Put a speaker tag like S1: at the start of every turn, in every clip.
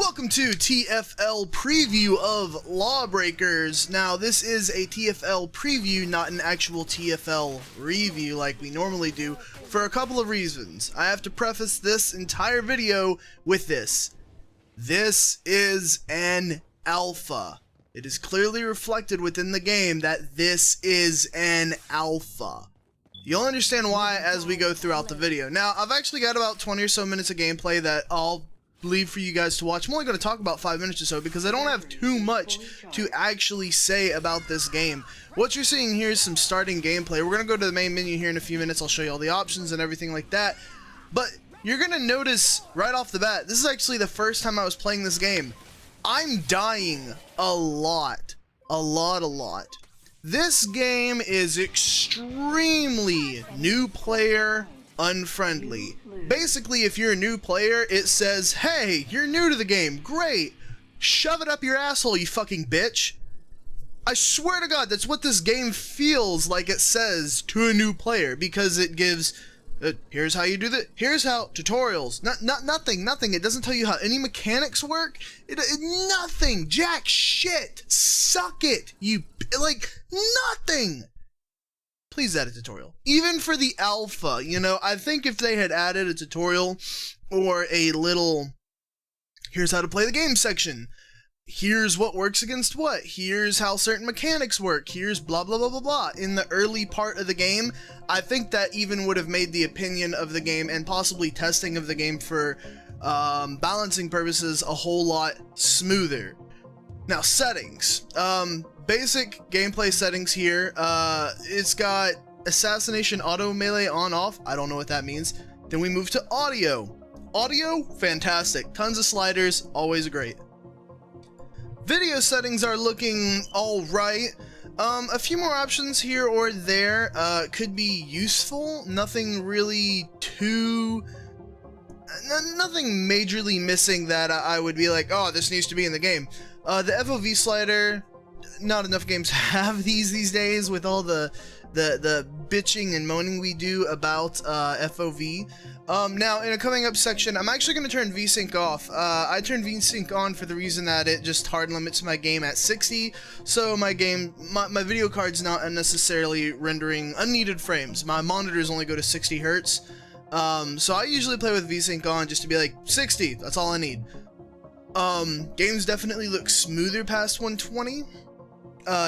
S1: Welcome to TFL preview of Lawbreakers. Now, this is a TFL preview, not an actual TFL review like we normally do, for a couple of reasons. I have to preface this entire video with this. This is an alpha. It is clearly reflected within the game that this is an alpha. You'll understand why as we go throughout the video. Now, I've actually got about 20 or so minutes of gameplay that I'll leave for you guys to watch. I'm only going to talk about 5 minutes or so because I don't have too much to actually say about this game. What you're seeing here is some starting gameplay. We're going to go to the main menu here in a few minutes. I'll show you all the options and everything like that. But you're going to notice right off the bat, this is actually the first time I was playing this game. I'm dying a lot. A lot. This game is extremely new player unfriendly. Basically, if you're a new player, it says, hey, you're new to the game, great, shove it up your asshole, you fucking bitch. I swear to God, that's what this game feels like it says to a new player, because it gives, here's how you do that, here's how, tutorials, nothing, it doesn't tell you how any mechanics work, nothing, jack shit, suck it, nothing. Please add a tutorial. Even for the alpha, you know, I think if they had added a tutorial or a little, here's how to play the game section, here's what works against what, here's how certain mechanics work, here's blah blah blah blah blah, in the early part of the game, I think that even would have made the opinion of the game and possibly testing of the game for balancing purposes a whole lot smoother. Now, settings. Basic gameplay settings here. It's got assassination auto melee on off. I don't know what that means. Then we move to audio. Audio, fantastic. Tons of sliders, always great. Video settings are looking alright. A few more options here or there could be useful. Nothing really too... nothing majorly missing that I would be like, oh, this needs to be in the game. The FOV slider, not enough games have these days with all the bitching and moaning we do about FOV. Now, in a coming up section, I'm actually going to turn VSync off. I turned VSync on for the reason that it just hard limits my game at 60, so my video card's not unnecessarily rendering unneeded frames. My monitors only go to 60 hertz, so I usually play with VSync on just to be like, 60, that's all I need. Games definitely look smoother past 120.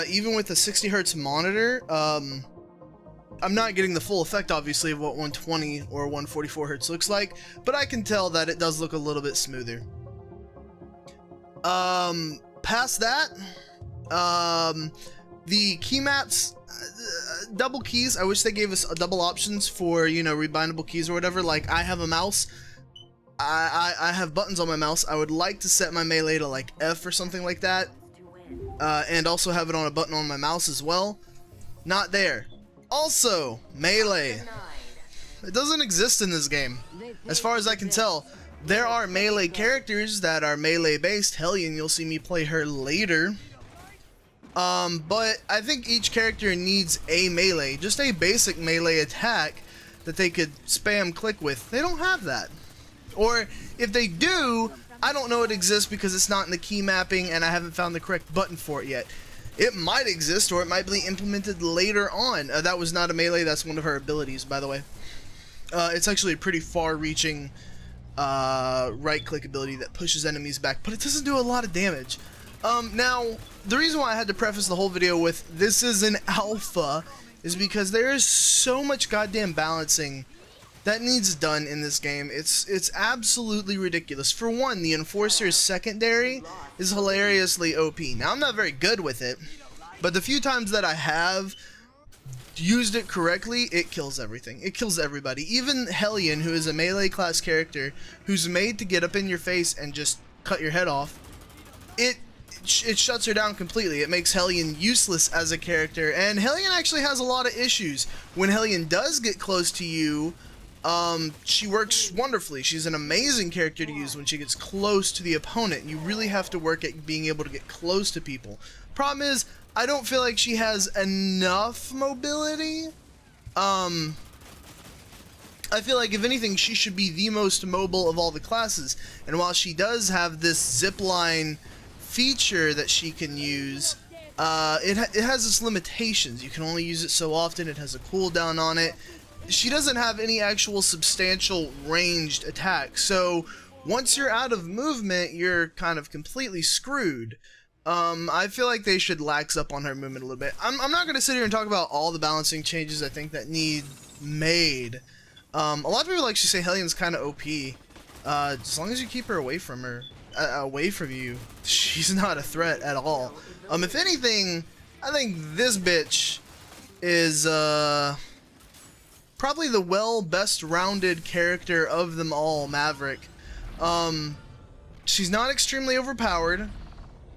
S1: Even with a 60 hertz monitor, I'm not getting the full effect, obviously, of what 120 or 144 hertz looks like, but I can tell that it does look a little bit smoother. Past that, the key maps, double keys, I wish they gave us double options for, you know, rebindable keys or whatever. Like, I have a mouse, I have buttons on my mouse. I would like to set my melee to like F or something like that, and also have it on a button on my mouse as well. Not there. Also, melee. It doesn't exist in this game. As far as I can tell, there are melee characters that are melee based. Hellion, you'll see me play her later. But I think each character needs a melee, just a basic melee attack that they could spam click with. They don't have that. Or if they do, I don't know it exists because it's not in the key mapping and I haven't found the correct button for it yet. It might exist, or it might be implemented later on. That was not a melee, that's one of her abilities, by the way. It's actually a pretty far-reaching right-click ability that pushes enemies back, but it doesn't do a lot of damage. Now, the reason why I had to preface the whole video with this is an alpha is because there is so much goddamn balancing that needs done in this game. It's absolutely ridiculous. For one, the Enforcer's secondary is hilariously OP. Now, I'm not very good with it, but the few times that I have used it correctly, it kills everything. It kills everybody. Even Hellion, who is a melee class character, who's made to get up in your face and just cut your head off, it shuts her down completely. It makes Hellion useless as a character, and Hellion actually has a lot of issues. When Hellion does get close to you, she works wonderfully. She's an amazing character to use when she gets close to the opponent. You really have to work at being able to get close to people. Problem is, I don't feel like she has enough mobility. I feel like if anything, she should be the most mobile of all the classes. And while she does have this zipline feature that she can use, it has its limitations. You can only use it so often. It has a cooldown on it. She doesn't have any actual substantial ranged attack. So once you're out of movement, you're kind of completely screwed. I feel like they should lax up on her movement a little bit. I'm not going to sit here and talk about all the balancing changes I think that need made. A lot of people like to say Hellions kind of OP. As long as you keep her away from you, she's not a threat at all. If anything, I think this bitch is probably the best rounded character of them all, Maverick. She's not extremely overpowered.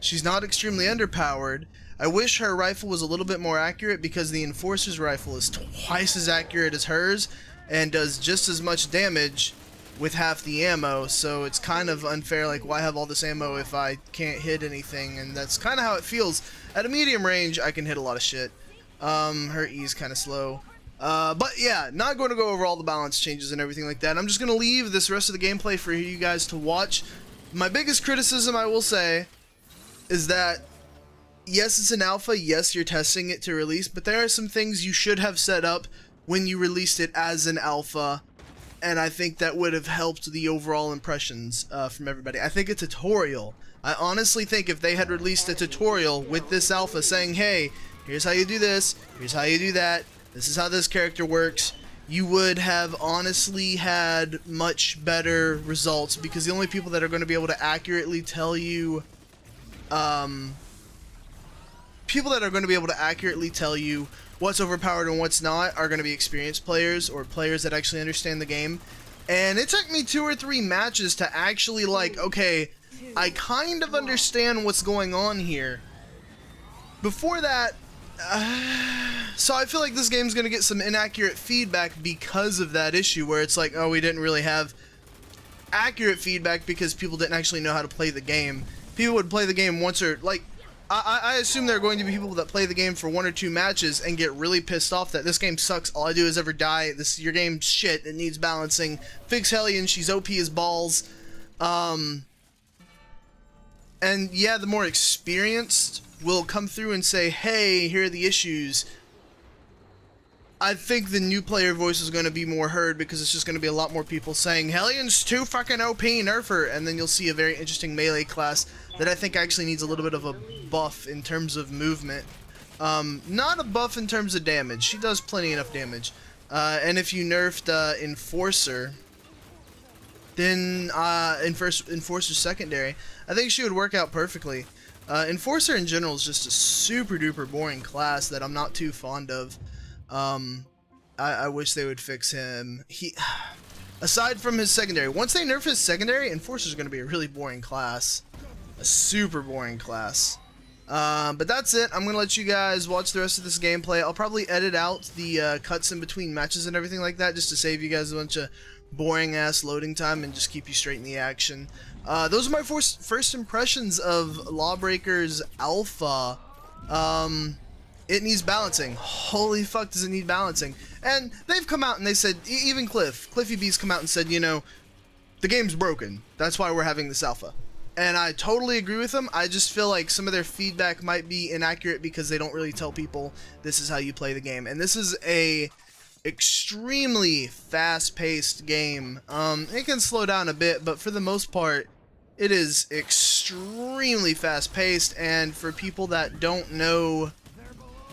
S1: She's not extremely underpowered. I wish her rifle was a little bit more accurate, because the Enforcer's rifle is twice as accurate as hers and does just as much damage with half the ammo, so it's kind of unfair. Like, why have all this ammo if I can't hit anything? And that's kind of how it feels. At a medium range, I can hit a lot of shit. Her E is kind of slow. But yeah, not going to go over all the balance changes and everything like that. I'm just going to leave this rest of the gameplay for you guys to watch. My biggest criticism, I will say, is that yes, it's an alpha, yes, you're testing it to release, but there are some things you should have set up when you released it as an alpha, and I think that would have helped the overall impressions from everybody. I think a tutorial, I honestly think if they had released a tutorial with this alpha saying, hey, here's how you do this, here's how you do that, this is how this character works, you would have honestly had much better results, because the only people that are going to be able to accurately tell you what's overpowered and what's not are going to be experienced players, or players that actually understand the game. And it took me 2 or 3 matches to actually, like, okay, I kind of understand what's going on here. Before that, so I feel like this game's going to get some inaccurate feedback because of that issue, where it's like, oh, we didn't really have accurate feedback because people didn't actually know how to play the game. People would play the game once, or, like, I assume there are going to be people that play the game for 1 or 2 matches and get really pissed off that this game sucks, all I do is ever die, your game's shit, it needs balancing, fix Hellion, she's OP as balls. And yeah, the more experienced will come through and say, hey, here are the issues. I think the new player voice is going to be more heard, because it's just going to be a lot more people saying, Hellion's too fucking OP, nerf her, and then you'll see a very interesting melee class that I think actually needs a little bit of a buff in terms of movement. Not a buff in terms of damage. She does plenty enough damage. And if you nerfed Enforcer, then Enforcer secondary, I think she would work out perfectly. Enforcer in general is just a super duper boring class that I'm not too fond of. I wish they would fix him. Aside from his secondary, once they nerf his secondary, Enforcer's going to be a really boring class. A super boring class. But that's it. I'm going to let you guys watch the rest of this gameplay. I'll probably edit out the cuts in between matches and everything like that, just to save you guys a bunch of boring ass loading time and just keep you straight in the action. Those are my first impressions of Lawbreakers Alpha. It needs balancing. Holy fuck, does it need balancing? And they've come out and they said, even Cliffy B's come out and said, you know, the game's broken. That's why we're having this alpha. And I totally agree with them. I just feel like some of their feedback might be inaccurate because they don't really tell people this is how you play the game. And this is a extremely fast-paced game. It can slow down a bit, but for the most part, it is extremely fast-paced. And for people that don't know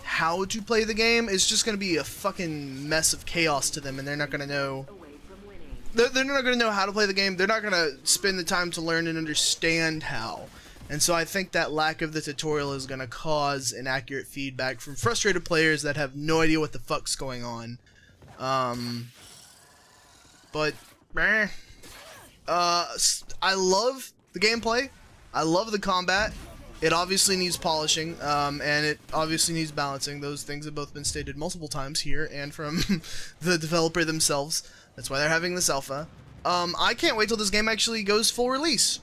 S1: how to play the game, it's just going to be a fucking mess of chaos to them, and they're not going to know. They're not going to know how to play the game. They're not going to spend the time to learn and understand how. And so I think that lack of the tutorial is going to cause inaccurate feedback from frustrated players that have no idea what the fuck's going on. But I love the gameplay. I love the combat. It obviously needs polishing, and it obviously needs balancing. Those things have both been stated multiple times here and from the developer themselves. That's why they're having this alpha. I can't wait till this game actually goes full release.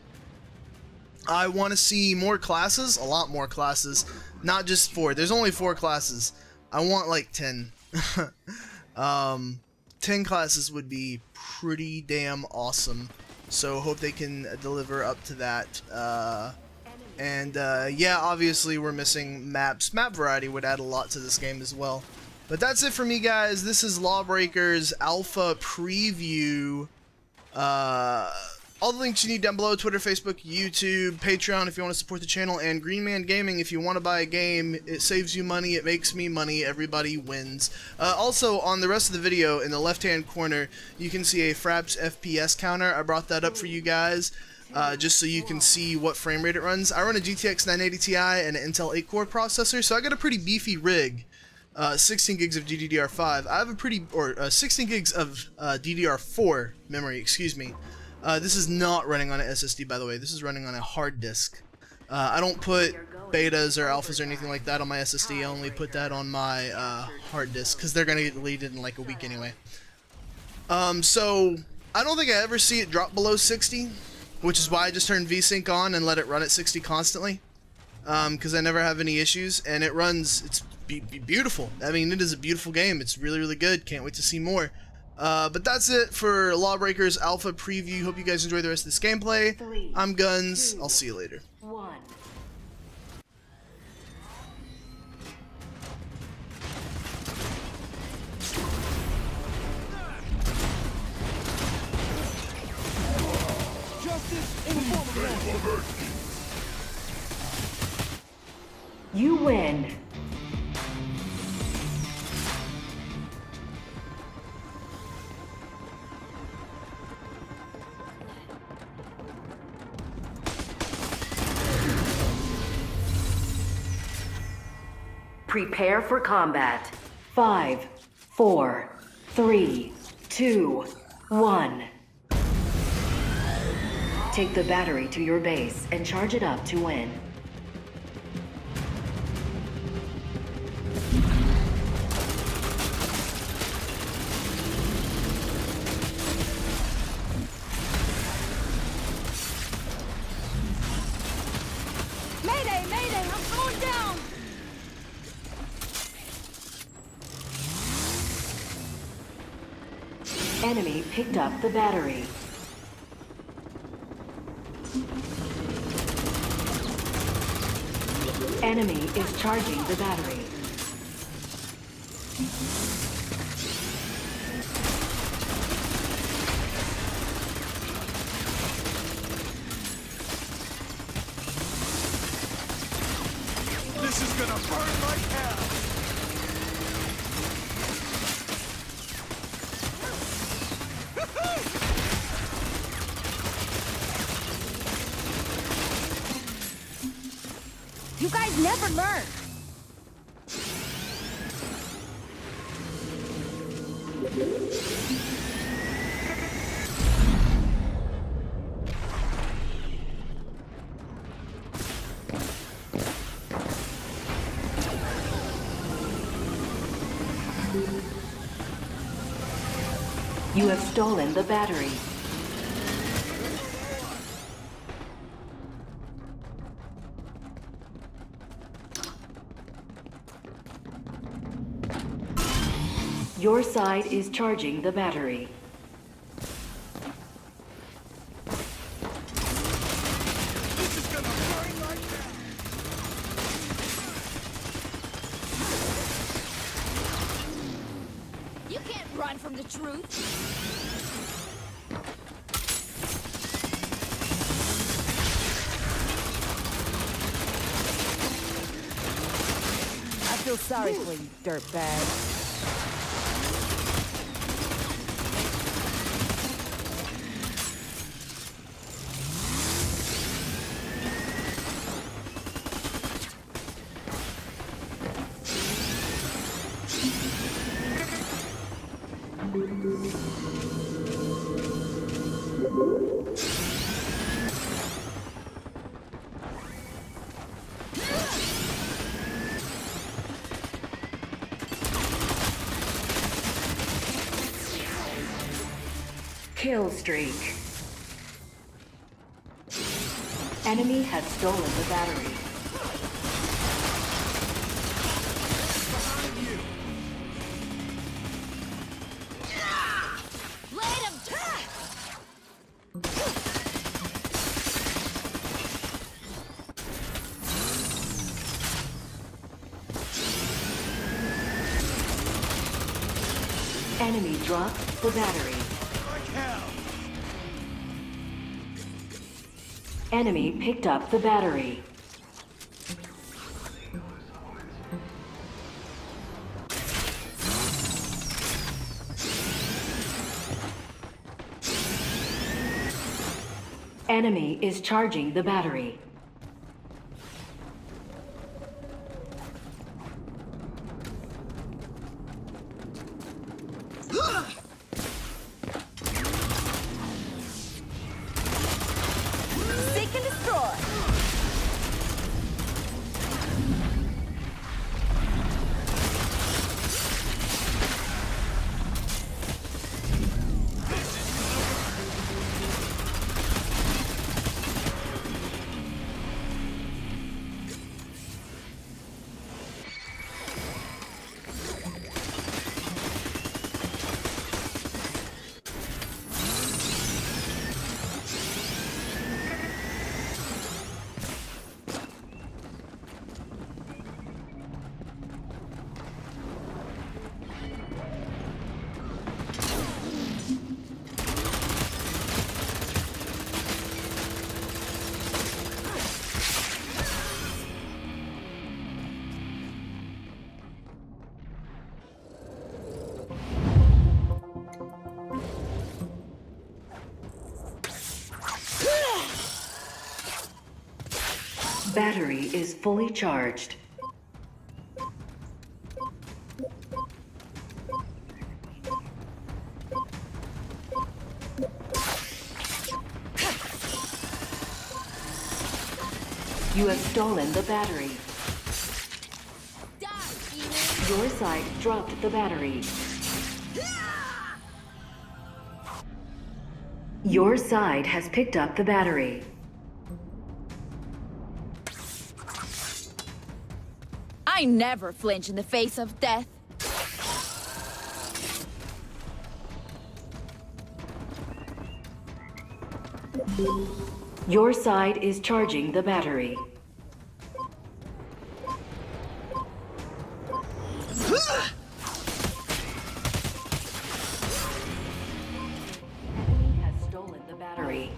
S1: I want to see more classes, a lot more classes, not just 4. There's only 4 classes. I want like 10. 10 classes would be pretty damn awesome. So hope they can deliver up to that. Yeah, obviously we're missing maps. Map variety would add a lot to this game as well. But that's it for me, guys. This is Lawbreakers Alpha Preview. All the links you need down below: Twitter, Facebook, YouTube, Patreon if you want to support the channel, and Green Man Gaming if you want to buy a game. It saves you money, it makes me money, everybody wins. Also, on the rest of the video, in the left-hand corner, you can see a Fraps FPS counter. I brought that up for you guys, just so you can see what frame rate it runs. I run a GTX 980 Ti and an Intel 8-core processor, so I got a pretty beefy rig. 16 gigs of GDDR5. I have a 16 gigs of DDR4 memory, excuse me. This is not running on an SSD, by the way. This is running on a hard disk. I don't put betas or alphas or anything like that on my SSD. I only put that on my hard disk because they're going to get deleted in like a week anyway. So I don't think I ever see it drop below 60, which is why I just turned VSync on and let it run at 60 constantly, because I never have any issues, and it runs. It's beautiful. I mean, it is a beautiful game. It's really, really good. Can't wait to see more. But that's it for Lawbreakers Alpha Preview. Hope you guys enjoy the rest of this gameplay. I'm Guns. I'll see you later.
S2: 1. Justice in the form of you win. Prepare for combat. 5, 4, 3, 2, 1. Take the battery to your base and charge it up to win.
S3: Mayday, mayday, I'm going down!
S2: Enemy picked up the battery. Enemy is charging the battery.
S4: This is gonna burn like hell!
S3: You guys never learn!
S2: You have stolen the battery. Your side is charging the battery.
S4: This is gonna burn like hell!
S3: You can't run from the truth! I feel sorry for you, dirtbag.
S2: Kill streak. Enemy has stolen the battery.
S4: Behind you!
S2: Enemy dropped the battery.
S4: Like hell.
S2: Enemy picked up the battery. Enemy is charging the battery.
S3: Seek and destroy.
S2: Battery is fully charged. You have stolen the battery.
S3: Die, demon.
S2: Your side dropped the battery. Your side has picked up the battery.
S3: I never flinch in the face of death.
S2: Your side is charging the battery. Has stolen the battery.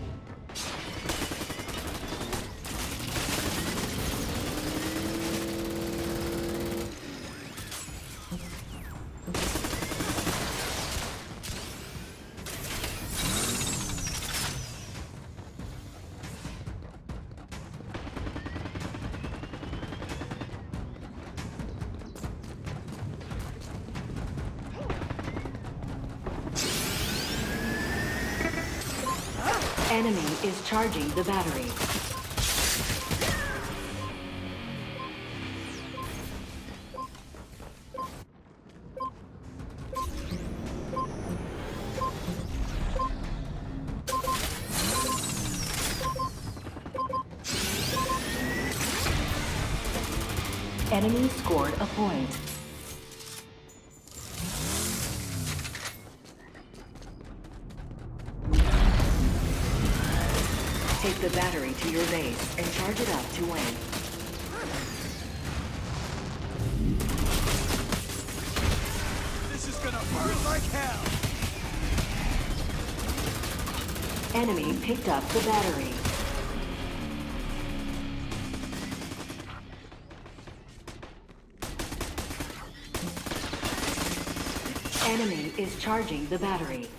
S2: Enemy is charging the battery. Enemy scored a point. Take the battery to your base and charge it up to win.
S4: This is gonna burn like hell.
S2: Enemy picked up the battery. Enemy is charging the battery.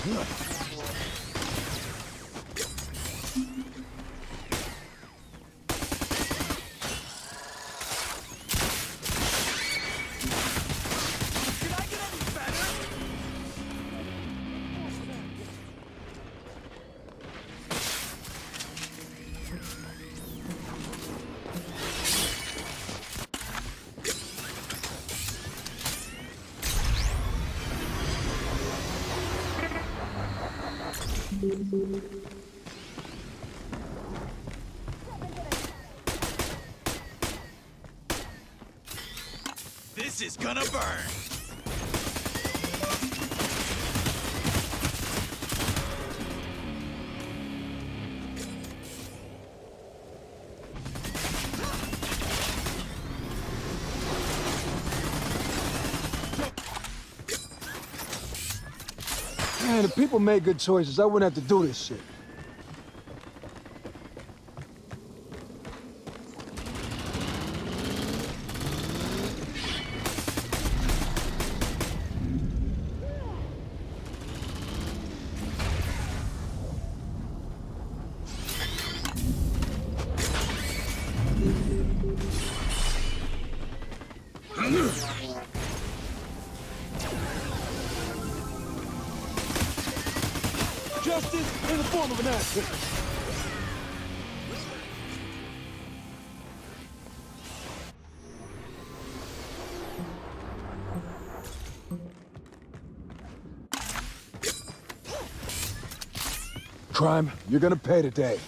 S4: Can I get any better? This is gonna burn!
S5: Man, if people made good choices, I wouldn't have to do this shit. Justice in the form of an action. Crime, you're gonna pay today.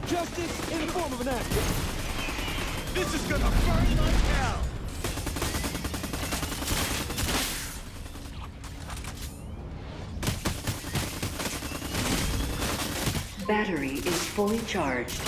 S5: Justice in the form of an action.
S4: This is gonna burn like hell!
S2: Battery is fully charged.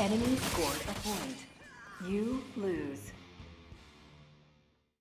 S2: Enemy scored a point. You lose.